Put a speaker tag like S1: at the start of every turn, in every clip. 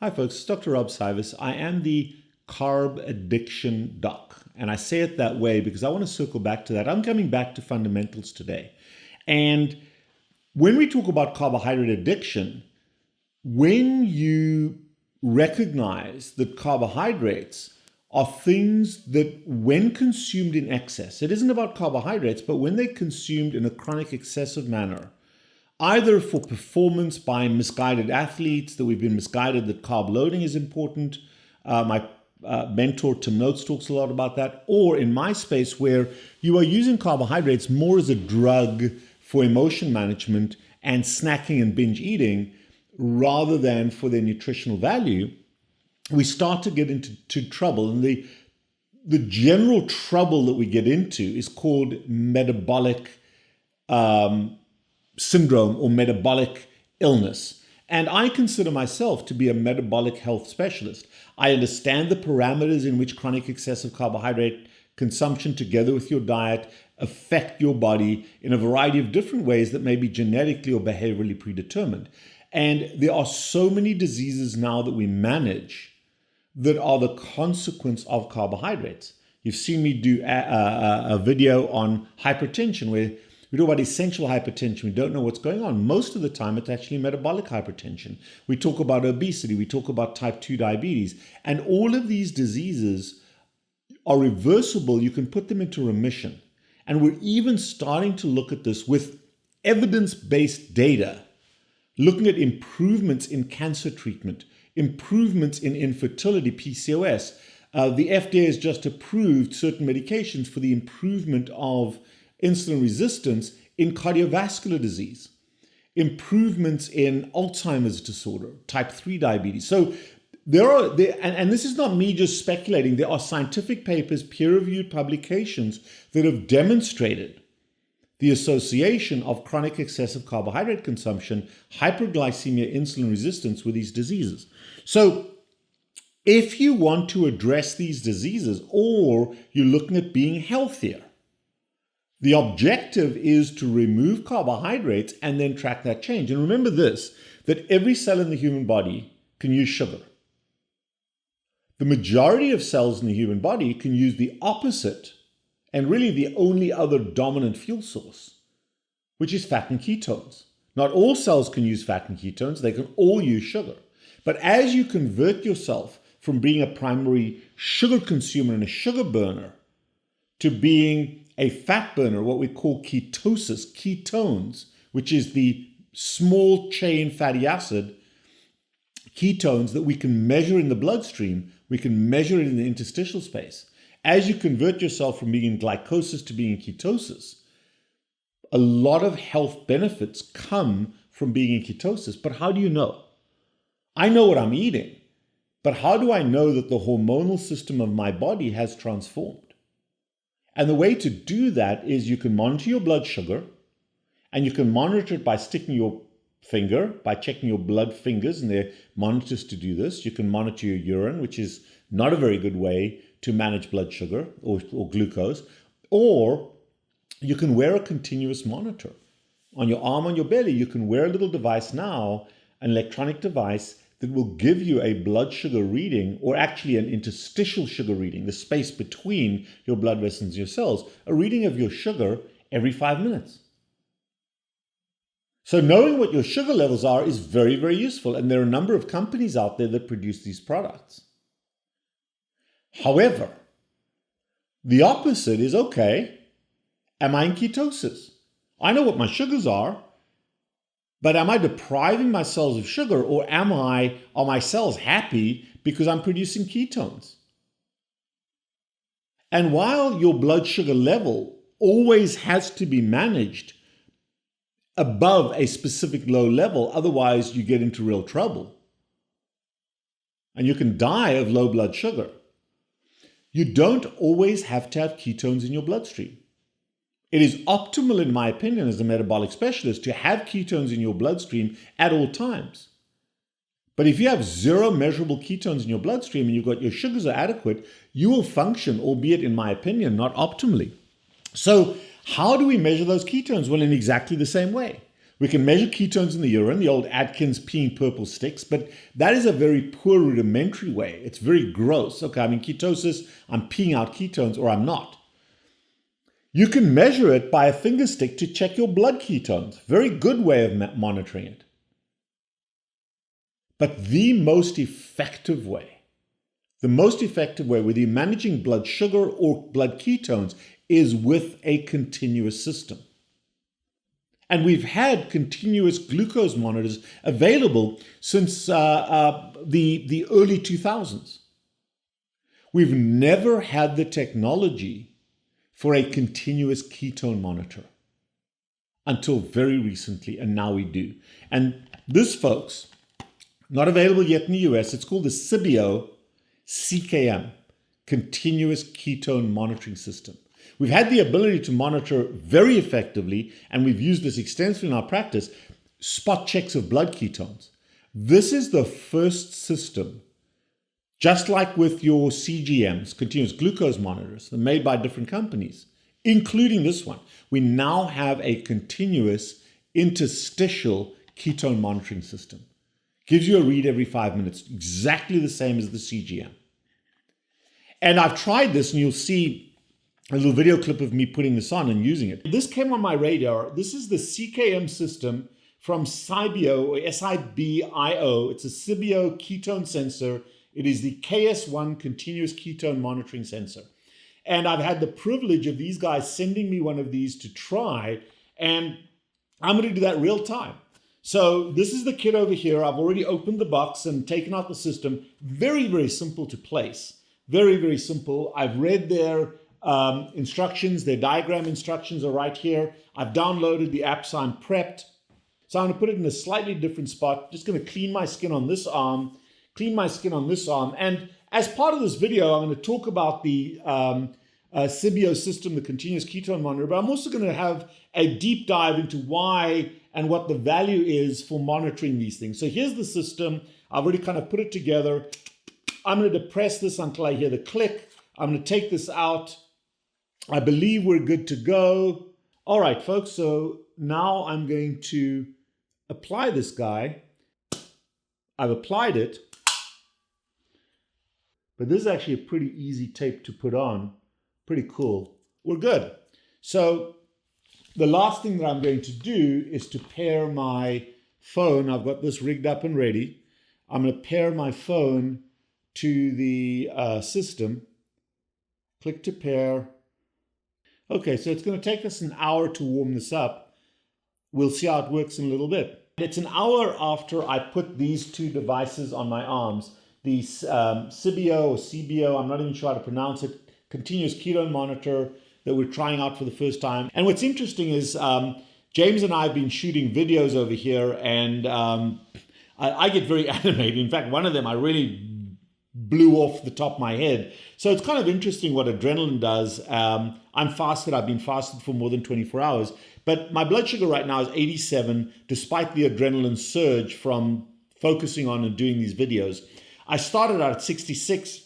S1: Hi folks, it's Dr. Rob Cywes. I am the carb addiction doc, and I say it that way because I want to circle back to that. I'm coming back to fundamentals today. And when we talk about carbohydrate addiction, when you recognize that carbohydrates are things that when consumed in excess, it isn't about carbohydrates, but when they're consumed in a chronic excessive manner, either for performance by misguided athletes, that we've been misguided that carb loading is important. My mentor Tim Notes talks a lot about that. Or in my space where you are using carbohydrates more as a drug for emotion management and snacking and binge eating rather than for their nutritional value, we start to get into trouble. And the general trouble that we get into is called metabolic syndrome or metabolic illness. And I consider myself to be a metabolic health specialist. I understand the parameters in which chronic excessive carbohydrate consumption together with your diet affect your body in a variety of different ways that may be genetically or behaviorally predetermined. And there are so many diseases now that we manage that are the consequence of carbohydrates. You've seen me do a video on hypertension where we talk about essential hypertension. We don't know what's going on. Most of the time, it's actually metabolic hypertension. We talk about obesity. We talk about type 2 diabetes. And all of these diseases are reversible. You can put them into remission. And we're even starting to look at this with evidence-based data, looking at improvements in cancer treatment, improvements in infertility, PCOS. The FDA has just approved certain medications for the improvement of insulin resistance in cardiovascular disease, improvements in Alzheimer's disorder, type 3 diabetes. So and this is not me just speculating, there are scientific papers, peer-reviewed publications that have demonstrated the association of chronic excessive carbohydrate consumption, hyperglycemia, insulin resistance with these diseases. So if you want to address these diseases or you're looking at being healthier, the objective is to remove carbohydrates and then track that change. And remember this, that every cell in the human body can use sugar. The majority of cells in the human body can use the opposite and really the only other dominant fuel source, which is fat and ketones. Not all cells can use fat and ketones, they can all use sugar. But as you convert yourself from being a primary sugar consumer and a sugar burner to being a fat burner, what we call ketosis, ketones, which is the small chain fatty acid ketones that we can measure in the bloodstream, we can measure it in the interstitial space. As you convert yourself from being in glycosis to being in ketosis, a lot of health benefits come from being in ketosis. But how do you know? I know what I'm eating, but how do I know that the hormonal system of my body has transformed? And the way to do that is you can monitor your blood sugar, and you can monitor it by sticking your finger, by checking your blood fingers, and there are monitors to do this. You can monitor your urine, which is not a very good way to manage blood sugar or glucose. Or you can wear a continuous monitor. On your arm, on your belly, you can wear a little device now, an electronic device that will give you a blood sugar reading, or actually an interstitial sugar reading, the space between your blood vessels and your cells, a reading of your sugar every 5 minutes. So knowing what your sugar levels are is very, very useful. And there are a number of companies out there that produce these products. However, the opposite is, okay, am I in ketosis? I know what my sugars are, but am I depriving my cells of sugar, or are my cells happy because I'm producing ketones? And while your blood sugar level always has to be managed above a specific low level, otherwise you get into real trouble. And you can die of low blood sugar. You don't always have to have ketones in your bloodstream. It is optimal, in my opinion, as a metabolic specialist, to have ketones in your bloodstream at all times. But if you have zero measurable ketones in your bloodstream and you've got your sugars are adequate, you will function, albeit in my opinion, not optimally. So how do we measure those ketones? Well, in exactly the same way. We can measure ketones in the urine, the old Atkins peeing purple sticks, but that is a very poor rudimentary way. It's very gross. Okay, I'm in ketosis, I'm peeing out ketones, or I'm not. You can measure it by a finger stick to check your blood ketones. Very good way of monitoring it. But the most effective way whether you're managing blood sugar or blood ketones, is with a continuous system. And we've had continuous glucose monitors available since the early 2000s. We've never had the technology for a continuous ketone monitor until very recently, and now we do. And this, folks, not available yet in the US. It's called the SiBio CKM, Continuous Ketone Monitoring System. We've had the ability to monitor very effectively, and we've used this extensively in our practice, spot checks of blood ketones. This is the first system, just like with your CGMs, continuous glucose monitors, they're made by different companies, including this one. We now have a continuous interstitial ketone monitoring system. Gives you a read every 5 minutes, exactly the same as the CGM. And I've tried this, and you'll see a little video clip of me putting this on and using it. This came on my radar. This is the CKM system from SiBio, or SiBio. It's a SiBio ketone sensor. It is the KS1 continuous ketone monitoring sensor. And I've had the privilege of these guys sending me one of these to try, and I'm going to do that real time. So this is the kit over here. I've already opened the box and taken out the system. Very, very simple to place. Very, very simple. I've read their instructions. Their diagram instructions are right here. I've downloaded the app, so I'm prepped. So I'm going to put it in a slightly different spot. Just going to clean my skin on this arm, And as part of this video, I'm going to talk about the SiBio system, the continuous ketone monitor, but I'm also going to have a deep dive into why and what the value is for monitoring these things. So here's the system. I've already kind of put it together. I'm going to depress this until I hear the click. I'm going to take this out. I believe we're good to go. All right, folks, so now I'm going to apply this guy. I've applied it, but this is actually a pretty easy tape to put on. Pretty cool. We're good. So the last thing that I'm going to do is to pair my phone. I've got this rigged up and ready. I'm going to pair my phone to the system. Click to pair. Okay, so it's going to take us an hour to warm this up. We'll see how it works in a little bit. It's an hour after I put these two devices on my arms. The SiBio or SiBio, I'm not even sure how to pronounce it, continuous ketone monitor that we're trying out for the first time. And what's interesting is James and I have been shooting videos over here, and I get very animated. In fact, one of them I really blew off the top of my head. So it's kind of interesting what adrenaline does. I'm fasted. I've been fasted for more than 24 hours. But my blood sugar right now is 87, despite the adrenaline surge from focusing on and doing these videos. I started out at 66,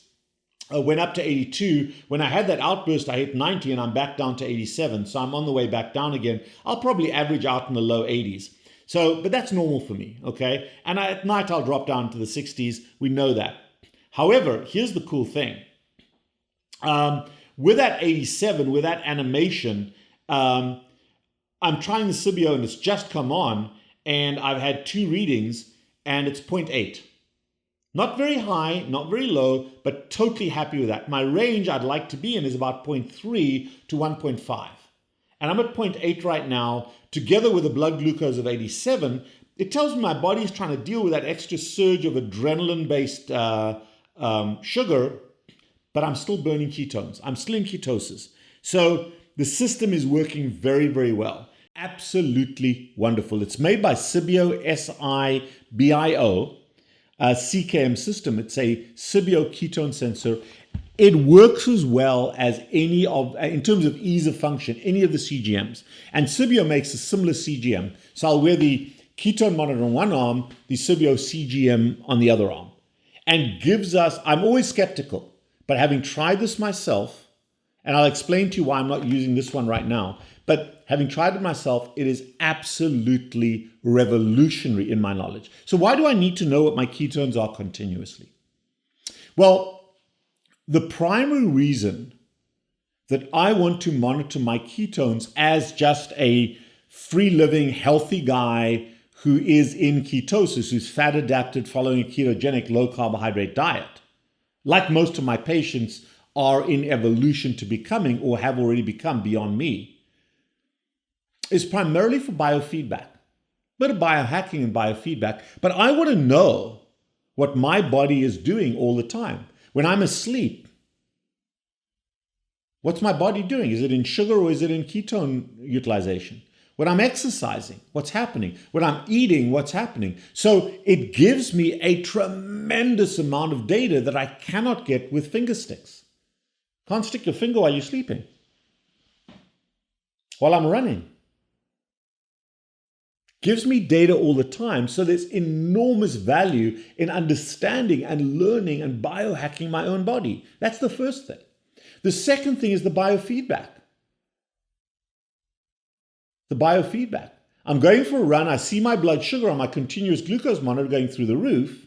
S1: went up to 82. When I had that outburst, I hit 90, and I'm back down to 87. So I'm on the way back down again. I'll probably average out in the low 80s. So, but that's normal for me, okay? And at night, I'll drop down to the 60s. We know that. However, here's the cool thing. With that 87, with that animation, I'm trying the SiBio, and it's just come on, and I've had two readings, and it's 0.8. Not very high, not very low, but totally happy with that. My range I'd like to be in is about 0.3 to 1.5. And I'm at 0.8 right now, together with a blood glucose of 87. It tells me my body is trying to deal with that extra surge of adrenaline-based sugar, but I'm still burning ketones. I'm still in ketosis. So the system is working very, very well. Absolutely wonderful. It's made by SiBio, SiBio, CKM system. It's a SiBio ketone sensor. It works as well as any of, in terms of ease of function, any of the CGMs. And SiBio makes a similar CGM. So I'll wear the ketone monitor on one arm, the SiBio CGM on the other arm. And gives us, I'm always skeptical, but having tried this myself, and I'll explain to you why I'm not using this one right now, But having tried it myself, it is absolutely revolutionary in my knowledge. So why do I need to know what my ketones are continuously? Well, the primary reason that I want to monitor my ketones as just a free-living, healthy guy who is in ketosis, who's fat-adapted following a ketogenic low-carbohydrate diet, like most of my patients are in evolution to becoming or have already become beyond me, is primarily for biofeedback, bit of biohacking and biofeedback. But I want to know what my body is doing all the time. When I'm asleep, what's my body doing? Is it in sugar or is it in ketone utilization? When I'm exercising, what's happening? When I'm eating, what's happening? So it gives me a tremendous amount of data that I cannot get with finger sticks. Can't stick your finger while you're sleeping, while I'm running. Gives me data all the time, so there's enormous value in understanding and learning and biohacking my own body. That's the first thing. The second thing is the biofeedback. The biofeedback. I'm going for a run, I see my blood sugar on my continuous glucose monitor going through the roof.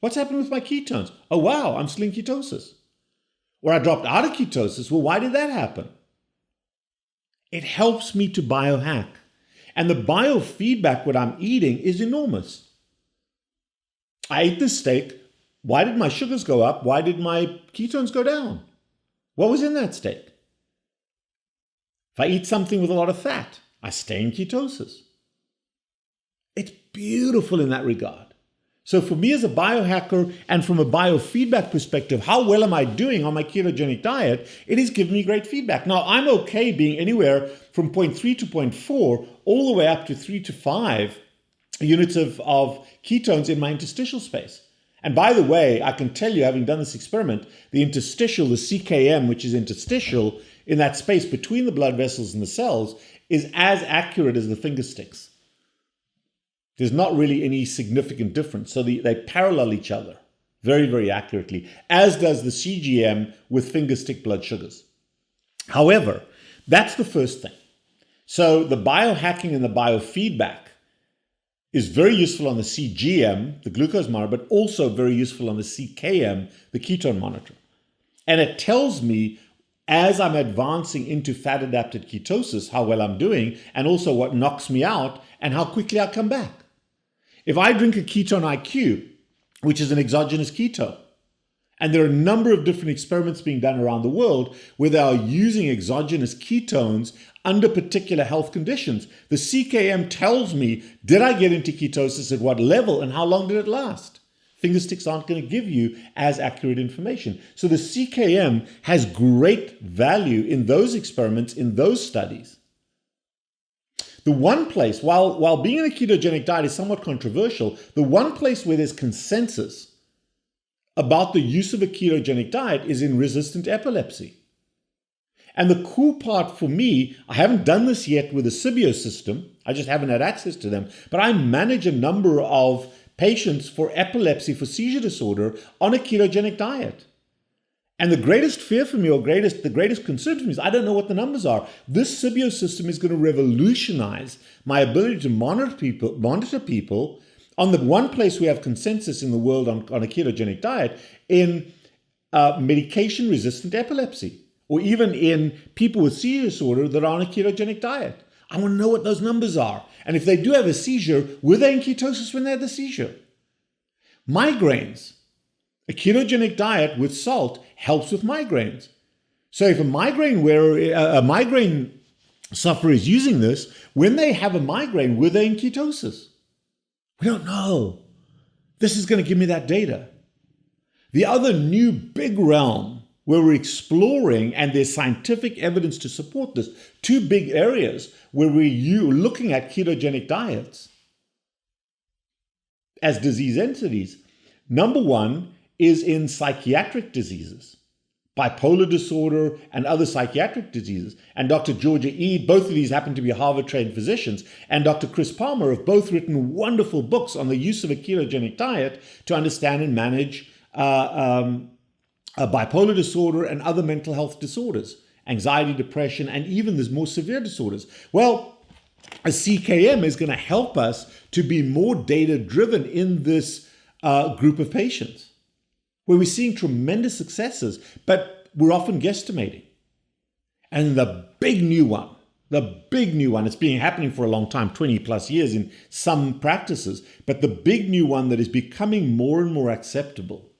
S1: What's happening with my ketones? Oh wow, I'm still in ketosis. Or I dropped out of ketosis. Well, why did that happen? It helps me to biohack. And the biofeedback, what I'm eating, is enormous. I ate this steak. Why did my sugars go up? Why did my ketones go down? What was in that steak? If I eat something with a lot of fat, I stay in ketosis. It's beautiful in that regard. So for me as a biohacker and from a biofeedback perspective, how well am I doing on my ketogenic diet? It is giving me great feedback. Now, I'm okay being anywhere from 0.3 to 0.4 all the way up to 3 to 5 units of ketones in my interstitial space. And by the way, I can tell you, having done this experiment, the interstitial, the CKM, which is interstitial in that space between the blood vessels and the cells, is as accurate as the finger sticks. There's not really any significant difference. So they parallel each other very, very accurately, as does the CGM with finger stick blood sugars. However, that's the first thing. So the biohacking and the biofeedback is very useful on the CGM, the glucose monitor, but also very useful on the CKM, the ketone monitor. And it tells me as I'm advancing into fat-adapted ketosis, how well I'm doing, and also what knocks me out and how quickly I come back. If I drink a ketone IQ, which is an exogenous ketone, and there are a number of different experiments being done around the world where they are using exogenous ketones under particular health conditions, the CKM tells me, did I get into ketosis at what level and how long did it last? Finger sticks aren't going to give you as accurate information. So the CKM has great value in those experiments, in those studies. The one place, while being in a ketogenic diet is somewhat controversial, the one place where there's consensus about the use of a ketogenic diet is in resistant epilepsy. And the cool part for me, I haven't done this yet with the SiBio system, I just haven't had access to them, but I manage a number of patients for epilepsy, for seizure disorder on a ketogenic diet. And the greatest fear for me, or the greatest concern for me is I don't know what the numbers are. This SiBio system is going to revolutionize my ability to monitor people on the one place we have consensus in the world on a ketogenic diet in medication-resistant epilepsy, or even in people with seizure disorder that are on a ketogenic diet. I want to know what those numbers are. And if they do have a seizure, were they in ketosis when they had the seizure? Migraines. A ketogenic diet with salt helps with migraines. So if a migraine sufferer is using this, when they have a migraine, were they in ketosis? We don't know. This is going to give me that data. The other new big realm where we're exploring, and there's scientific evidence to support this, two big areas where we're looking at ketogenic diets as disease entities. Number one is in psychiatric diseases, bipolar disorder and other psychiatric diseases. And Dr. Georgia Ede, both of these happen to be Harvard-trained physicians, and Dr. Chris Palmer have both written wonderful books on the use of a ketogenic diet to understand and manage bipolar disorder and other mental health disorders anxiety, depression, and even there's more severe disorders. Well, a CKM is going to help us to be more data-driven in this group of patients, where we're seeing tremendous successes, but we're often guesstimating. And the big new one, it's been happening for a long time, 20 plus years in some practices, but the big new one that is becoming more and more acceptable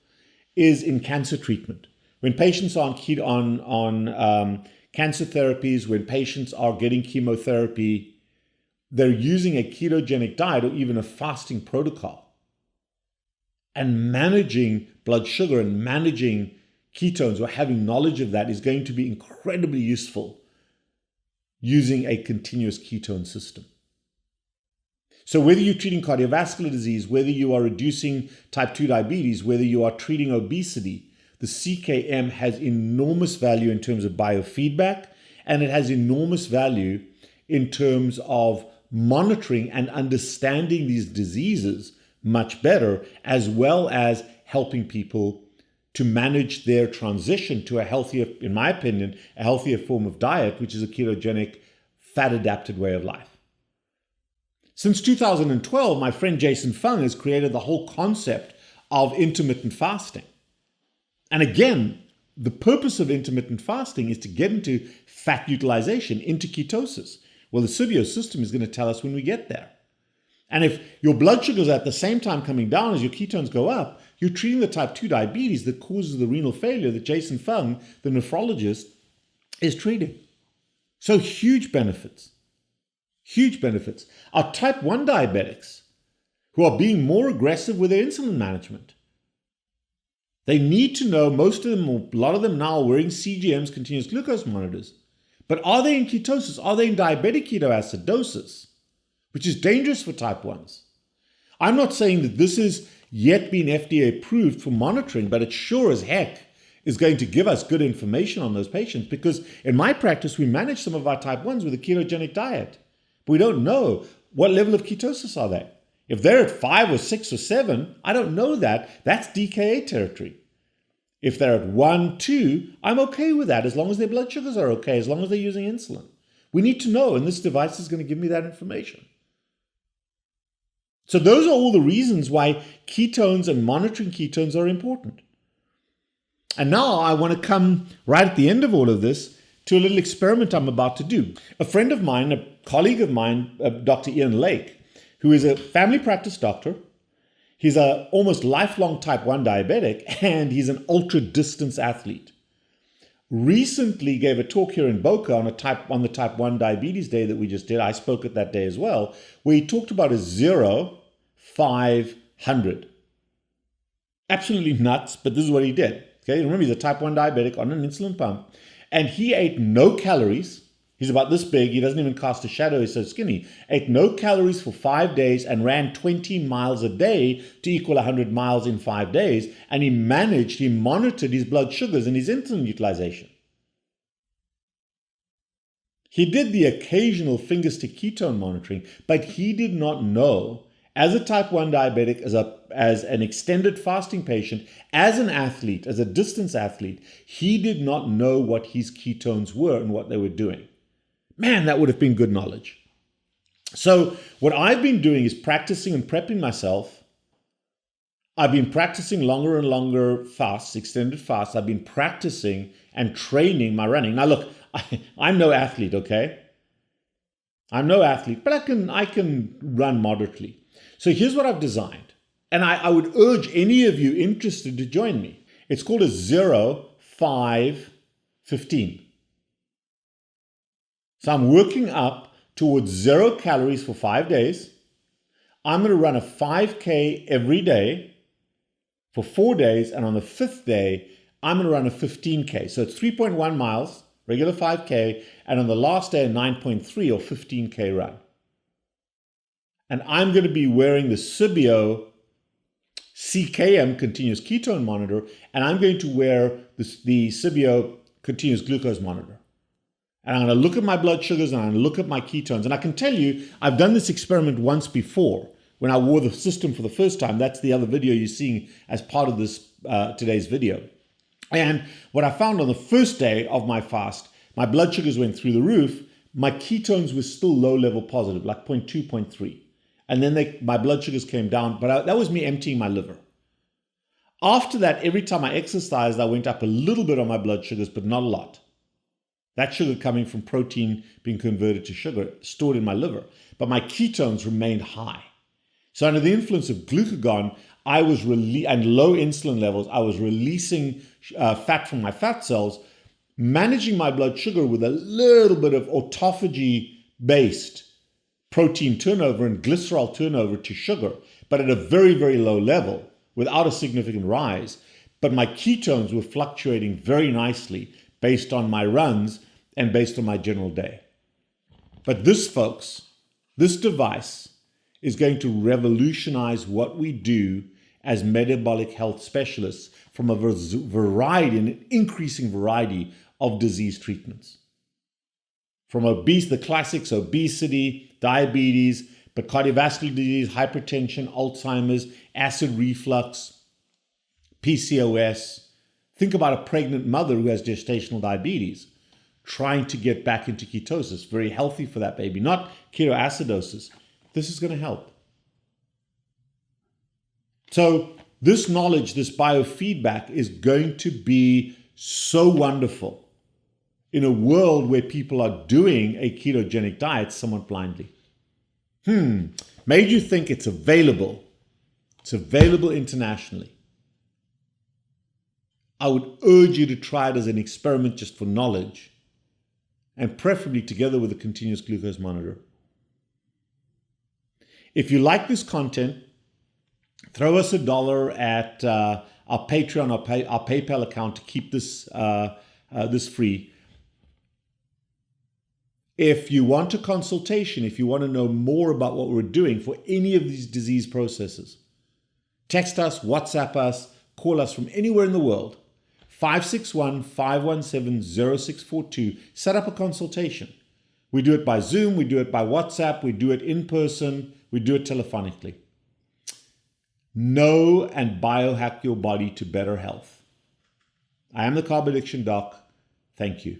S1: is in cancer treatment. When patients are on cancer therapies, when patients are getting chemotherapy, they're using a ketogenic diet or even a fasting protocol. And managing blood sugar and managing ketones or having knowledge of that is going to be incredibly useful using a continuous ketone system. So whether you're treating cardiovascular disease, whether you are reducing type 2 diabetes, whether you are treating obesity, the CKM has enormous value in terms of biofeedback, and it has enormous value in terms of monitoring and understanding these diseases much better, as well as helping people to manage their transition to a healthier, in my opinion, a healthier form of diet, which is a ketogenic, fat-adapted way of life. Since 2012, my friend Jason Fung has created the whole concept of intermittent fasting. And again, the purpose of intermittent fasting is to get into fat utilization, into ketosis. Well, the SiBio system is going to tell us when we get there. And if your blood sugars are at the same time coming down as your ketones go up, you're treating the type 2 diabetes that causes the renal failure that Jason Fung, the nephrologist, is treating. So huge benefits. Huge benefits. Our type 1 diabetics who are being more aggressive with their insulin management. They need to know, most of them, a lot of them now are wearing CGMs, continuous glucose monitors. But are they in ketosis? Are they in diabetic ketoacidosis, which is dangerous for type 1s? I'm not saying that this is yet been FDA approved for monitoring, but it sure as heck is going to give us good information on those patients, because in my practice, we manage some of our type 1s with a ketogenic diet. But we don't know what level of ketosis are they. If they're at 5 or 6 or 7, I don't know that. That's DKA territory. If they're at 1, 2, I'm okay with that as long as their blood sugars are okay, as long as they're using insulin. We need to know, and this device is going to give me that information. So those are all the reasons why ketones and monitoring ketones are important. And now I want to come right at the end of all of this to a little experiment I'm about to do. A friend of mine, a colleague of mine, Dr. Ian Lake, who is a family practice doctor, he's an almost lifelong type 1 diabetic, and he's an ultra-distance athlete. Recently gave a talk here in Boca on the type 1 diabetes day that we just did. I spoke at that day as well, where he talked about a 0, 5, 100. Absolutely nuts, but this is what he did. Okay, remember, he's a type 1 diabetic on an insulin pump, and he ate no calories. He's about this big. He doesn't even cast a shadow. He's so skinny. Ate no calories for 5 days and ran 20 miles a day to equal 100 miles in 5 days. And he monitored his blood sugars and his insulin utilization. He did the occasional finger stick ketone monitoring, but he did not know, as a type 1 diabetic, as an extended fasting patient, as an athlete, as a distance athlete, he did not know what his ketones were and what they were doing. Man, that would have been good knowledge. So what I've been doing is practicing and prepping myself. I've been practicing longer and longer fasts, extended fasts. I've been practicing and training my running. Now look, I'm no athlete, okay? I'm no athlete, but I can run moderately. So here's what I've designed. And I would urge any of you interested to join me. It's called a 0, 5, 15. So I'm working up towards 0 calories for 5 days. I'm going to run a 5K every day for 4 days. And on the 5th day, I'm going to run a 15K. So it's 3.1 miles, regular 5K. And on the last day, a 9.3 or 15K run. And I'm going to be wearing the SiBio CKM continuous ketone monitor. And I'm going to wear the SiBio continuous glucose monitor. And I'm going to look at my blood sugars and I'm going to look at my ketones. And I can tell you, I've done this experiment once before when I wore the system for the first time. That's the other video you're seeing as part of this today's video. And what I found on the first day of my fast, My blood sugars went through the roof. My ketones were still low level positive, like 0.2, 0.3. And then my blood sugars came down, but that was me emptying my liver. After that, every time I exercised, I went up a little bit on my blood sugars, but not a lot. That sugar coming from protein being converted to sugar, stored in my liver. But my ketones remained high. So under the influence of glucagon, and low insulin levels, I was releasing fat from my fat cells, managing my blood sugar with a little bit of autophagy-based protein turnover and glycerol turnover to sugar, but at a very, very low level without a significant rise. But my ketones were fluctuating very nicely based on my runs and based on my general day. But this, folks, this device is going to revolutionize what we do as metabolic health specialists from a variety, an increasing variety of disease treatments. From the classics, obesity, diabetes, but cardiovascular disease, hypertension, Alzheimer's, acid reflux, PCOS. Think about a pregnant mother who has gestational diabetes trying to get back into ketosis. Very healthy for that baby, not ketoacidosis. This is going to help. So this knowledge, this biofeedback is going to be so wonderful in a world where people are doing a ketogenic diet somewhat blindly. Made you think it's available. It's available internationally. I would urge you to try it as an experiment just for knowledge, and preferably together with a continuous glucose monitor. If you like this content, throw us $1 at our Patreon, our PayPal account to keep this free. If you want a consultation, if you want to know more about what we're doing for any of these disease processes, text us, WhatsApp us, call us from anywhere in the world. 561-517-0642. Set up a consultation. We do it by Zoom, we do it by WhatsApp, we do it in person, we do it telephonically. Know and biohack your body to better health. I am the Carb Addiction Doc. Thank you.